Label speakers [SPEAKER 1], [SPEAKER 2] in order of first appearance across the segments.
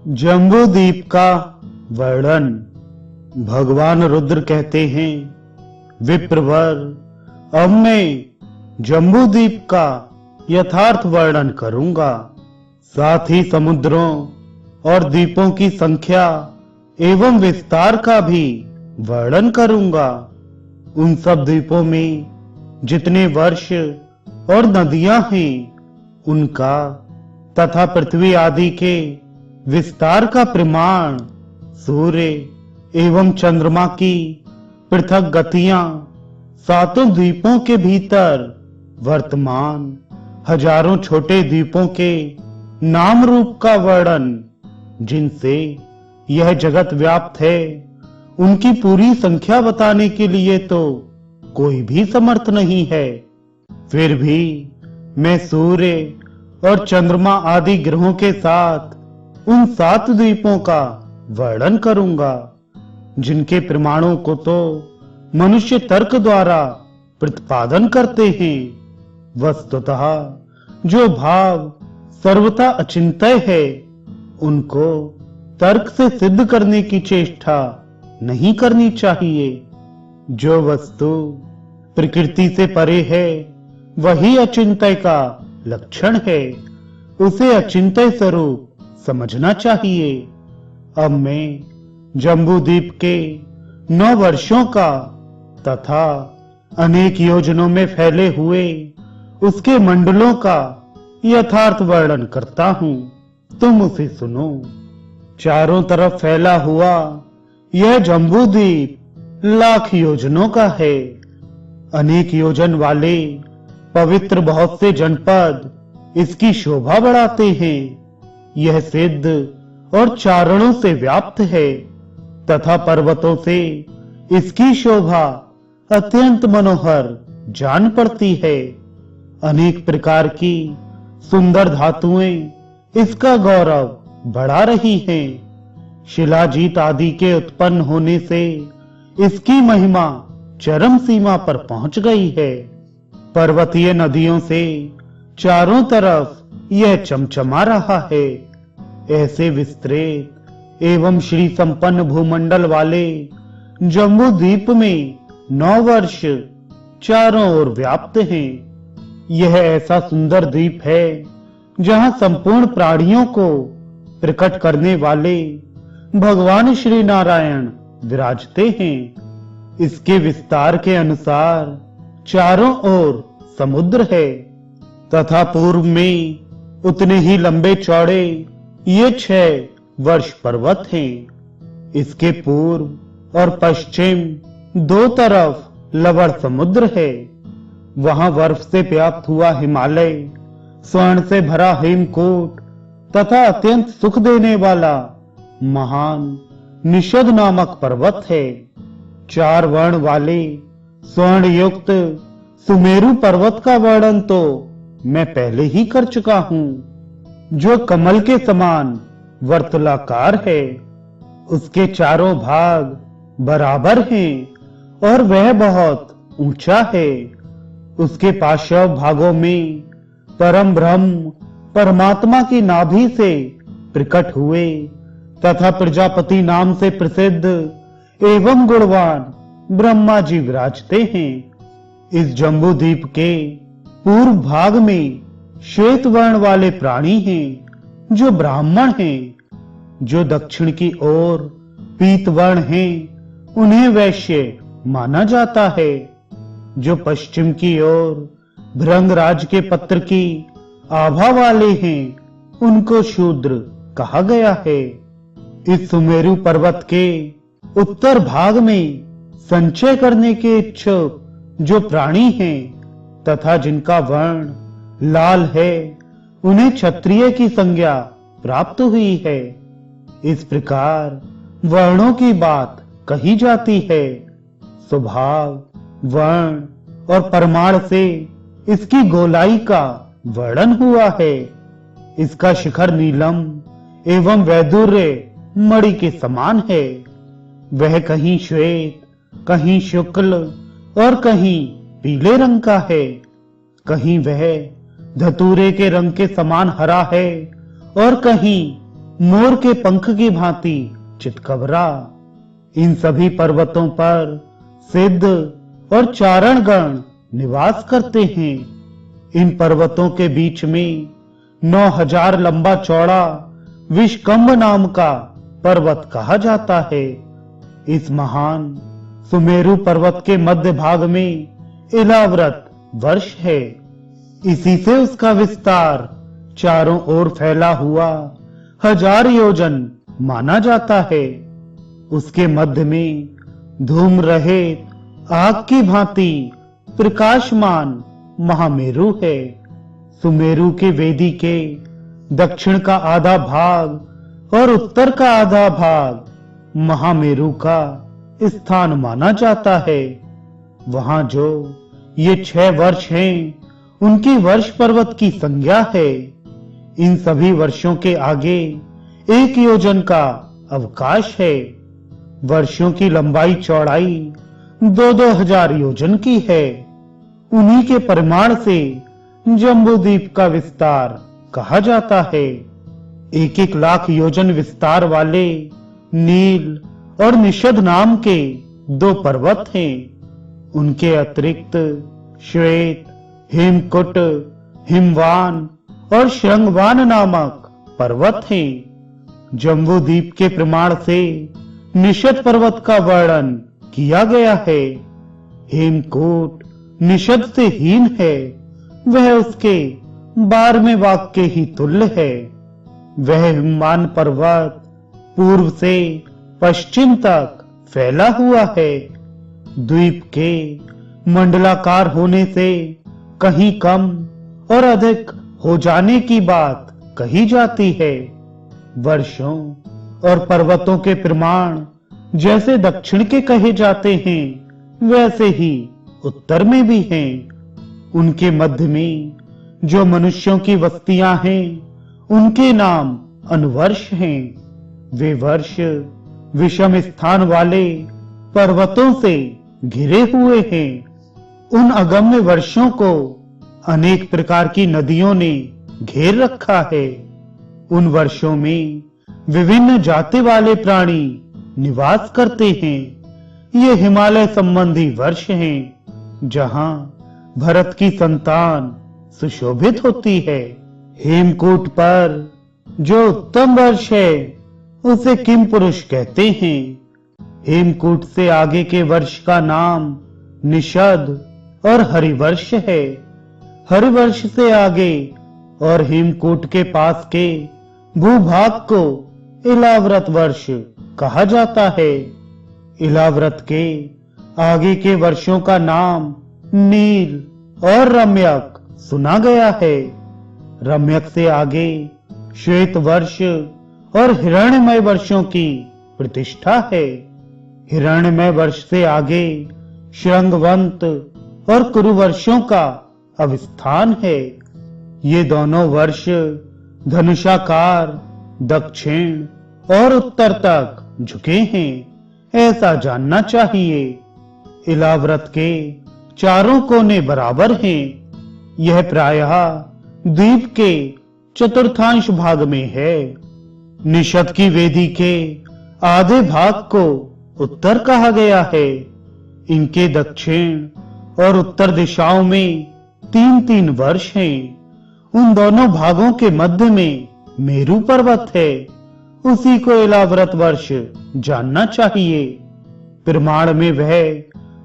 [SPEAKER 1] जम्बूद्वीप का वर्णन। भगवान रुद्र कहते हैं, विप्रवर, अब मैं जम्बूद्वीप का यथार्थ वर्णन करूंगा। साथ ही समुद्रों और द्वीपों की संख्या एवं विस्तार का भी वर्णन करूंगा। उन सब द्वीपों में जितने वर्ष और नदियां हैं उनका तथा पृथ्वी आदि के विस्तार का प्रमाण, सूर्य एवं चंद्रमा की पृथक गतियां, सातों द्वीपों के भीतर वर्तमान हजारों छोटे द्वीपों के नाम रूप का वर्णन, जिनसे यह जगत व्याप्त है, उनकी पूरी संख्या बताने के लिए तो कोई भी समर्थ नहीं है। फिर भी मैं सूर्य और चंद्रमा आदि ग्रहों के साथ उन 7 द्वीपों का वर्णन करूंगा, जिनके प्रमाणों को तो मनुष्य तर्क द्वारा प्रतिपादन करते हैं। वस्तुतः जो भाव सर्वथा अचिंत्य है, उनको तर्क से सिद्ध करने की चेष्टा नहीं करनी चाहिए। जो वस्तु प्रकृति से परे है, वही अचिंत्य का लक्षण है। उसे अचिंत्य स्वरूप समझना चाहिए। अब मैं जम्बूद्वीप के 9 वर्षों का तथा अनेक योजनों में फैले हुए उसके मंडलों का यथार्थ वर्णन करता हूं, तुम उसे सुनो। चारों तरफ फैला हुआ यह जम्बूद्वीप लाख योजनों का है। अनेक योजन वाले पवित्र बहुत से जनपद इसकी शोभा बढ़ाते हैं। यह सिद्ध और चारणों से व्याप्त है तथा पर्वतों से इसकी शोभा अत्यंत मनोहर जान पड़ती है। अनेक प्रकार की सुंदर धातुएं इसका गौरव बढ़ा रही हैं। शिलाजीत आदि के उत्पन्न होने से इसकी महिमा चरम सीमा पर पहुंच गई है। पर्वतीय नदियों से चारों तरफ यह चमचमा रहा है। ऐसे विस्तृत एवं श्री संपन्न भूमंडल वाले जम्बूद्वीप में 9 वर्ष चारों ओर व्याप्त हैं। यह ऐसा सुंदर द्वीप है जहां संपूर्ण प्राणियों को प्रकट करने वाले भगवान श्री नारायण विराजते हैं। इसके विस्तार के अनुसार चारों ओर समुद्र है तथा पूर्व में उतने ही लंबे चौड़े ये 6 वर्ष पर्वत हैं। इसके पूर्व और पश्चिम 2 तरफ लवण समुद्र है। वहां बर्फ से व्याप्त हुआ हिमालय, स्वर्ण से भरा हेमकूट तथा अत्यंत सुख देने वाला महान निषद नामक पर्वत है। 4 वर्ण वाले स्वर्ण युक्त सुमेरु पर्वत का वर्णन तो मैं पहले ही कर चुका हूं, जो कमल के समान वर्तुलाकार है। उसके चारों भाग बराबर हैं और वह बहुत ऊंचा है। उसके पार्श्व भागों में परम ब्रह्म परमात्मा की नाभि से प्रकट हुए तथा प्रजापति नाम से प्रसिद्ध एवं गुणवान ब्रह्मा जी विराजते हैं। इस जम्बूद्वीप के पूर्व भाग में श्वेत वर्ण वाले प्राणी हैं, जो ब्राह्मण हैं। जो दक्षिण की ओर पीत वर्ण हैं, उन्हें वैश्य माना जाता है। जो पश्चिम की ओर भृंगराज के पत्र की आभा वाले हैं, उनको शूद्र कहा गया है। इस सुमेरु पर्वत के उत्तर भाग में संचय करने के इच्छुक जो प्राणी हैं तथा जिनका वर्ण लाल है, उन्हें क्षत्रिय की संज्ञा प्राप्त हुई है। इस प्रकार वर्णों की बात कही जाती है। स्वभाव, वर्ण और परमाण से इसकी गोलाई का वर्णन हुआ है। इसका शिखर नीलम एवं वैदुर्य मणि के समान है। वह कहीं श्वेत, कहीं शुक्ल और कहीं पीले रंग का है। कहीं वह धतूरे के रंग के समान हरा है और कहीं मोर के पंख की भांति चितकबरा। इन सभी पर्वतों पर सिद्ध और चारणगण निवास करते हैं। इन पर्वतों के बीच में 9000 लंबा चौड़ा विषकंभ नाम का पर्वत कहा जाता है। इस महान सुमेरु पर्वत के मध्य भाग में इलाव्रत वर्ष है। इसी से उसका विस्तार चारों ओर फैला हुआ 1000 योजन माना जाता है। उसके मध्य में धूम रहित आग की भांति प्रकाशमान महामेरु है। सुमेरु के वेदी के दक्षिण का आधा भाग और उत्तर का आधा भाग महामेरु का स्थान माना जाता है। वहां जो ये 6 वर्ष हैं, उनकी वर्ष पर्वत की संज्ञा है। इन सभी वर्षों के आगे 1 योजन का अवकाश है। वर्षों की लंबाई चौड़ाई 2-2 हजार योजन की है। उन्हीं के परिमाण से जम्बूद्वीप का विस्तार कहा जाता है। 1-1 लाख योजन विस्तार वाले नील और निषद नाम के 2 पर्वत हैं। उनके अतिरिक्त श्वेत, हेमकुट, हिमवान और श्रृंगवान नामक पर्वत हैं। जम्बूद्वीप के प्रमाण से निषद पर्वत का वर्णन किया गया है। हेमकूट निषद से हीन है, वह उसके 12वें भाग के ही तुल्य है। वह हिमवान पर्वत पूर्व से पश्चिम तक फैला हुआ है। द्वीप के मंडलाकार होने से कहीं कम और अधिक हो जाने की बात कही जाती है। वर्षों और पर्वतों के प्रमाण जैसे दक्षिण के कहे जाते हैं, वैसे ही उत्तर में भी हैं। उनके मध्य में जो मनुष्यों की बस्तियां हैं, उनके नाम अनुवर्ष हैं। वे वर्ष विषम स्थान वाले पर्वतों से घिरे हुए हैं। उन अगम्य वर्षों को अनेक प्रकार की नदियों ने घेर रखा है। उन वर्षों में विभिन्न जाति वाले प्राणी निवास करते हैं। ये हिमालय संबंधी वर्ष हैं, जहां भरत की संतान सुशोभित होती है। हेमकूट पर जो उत्तम वर्ष है, उसे किम पुरुष कहते हैं। हेमकूट से आगे के वर्ष का नाम निषद और हरिवर्ष है। हरिवर्ष से आगे और हेमकूट के पास के भूभाग को इलाव्रत वर्ष कहा जाता है। इलाव्रत के आगे के वर्षों का नाम नील और रम्यक सुना गया है। रम्यक से आगे श्वेत वर्ष और हिरण्यमय वर्षों की प्रतिष्ठा है। हिरण्यमय वर्ष से आगे श्रृंगवंत और कुरुवर्षों का अवस्थान है। ये दोनों वर्ष धनुषाकार दक्षिण और उत्तर तक झुके हैं, ऐसा जानना चाहिए। इलाव्रत के चारों कोने बराबर हैं। यह प्रायः द्वीप के चतुर्थांश भाग में है। निषद की वेदी के आधे भाग को उत्तर कहा गया है। इनके दक्षिण और उत्तर दिशाओं में 3-3 वर्ष हैं। उन दोनों भागों के मध्य में मेरु पर्वत है। उसी को इलाव्रत वर्ष जानना चाहिए। प्रमाण में वह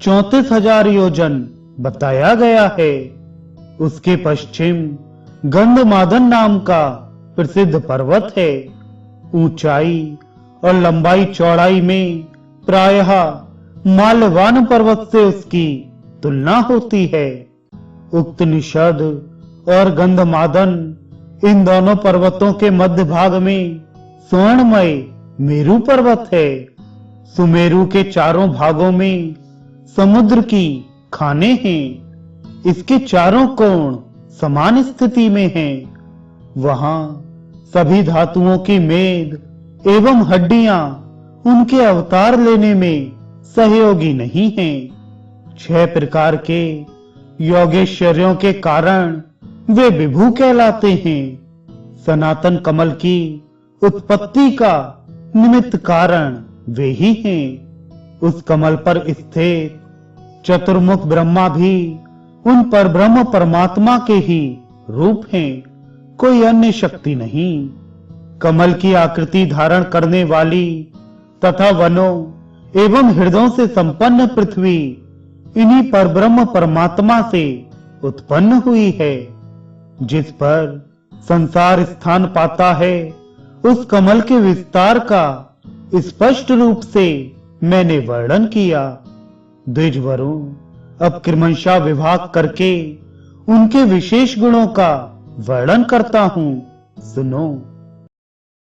[SPEAKER 1] 34,000 योजन बताया गया है। उसके पश्चिम गंधमादन नाम का प्रसिद्ध पर्वत है। ऊंचाई और लंबाई चौड़ाई में प्रायः माल्यवान पर्वत से उसकी तुलना होती है। उक्त निषद और गंधमादन इन दोनों पर्वतों के मध्य भाग में स्वर्णमय मेरु पर्वत है। सुमेरु के चारों भागों में समुद्र की खाने हैं। इसके चारों कोण समान स्थिति में हैं। वहां सभी धातुओं की मेद एवं हड्डियां उनके अवतार लेने में सहयोगी नहीं हैं। 6 प्रकार के योगेश्वर्यों के कारण वे विभु कहलाते हैं। सनातन कमल की उत्पत्ति का निमित्त कारण वे ही हैं। उस कमल पर स्थित चतुर्मुख ब्रह्मा भी उन पर ब्रह्म परमात्मा के ही रूप हैं, कोई अन्य शक्ति नहीं। कमल की आकृति धारण करने वाली तथा वनों एवं हृदयों से संपन्न पृथ्वी इन्हीं पर ब्रह्म परमात्मा से उत्पन्न हुई है। जिस पर संसार स्थान पाता है, उस कमल के विस्तार का स्पष्ट रूप से मैंने वर्णन किया। द्विजवरों, अब क्रमशः विभाग करके उनके विशेष गुणों का वर्णन करता हूं, सुनो।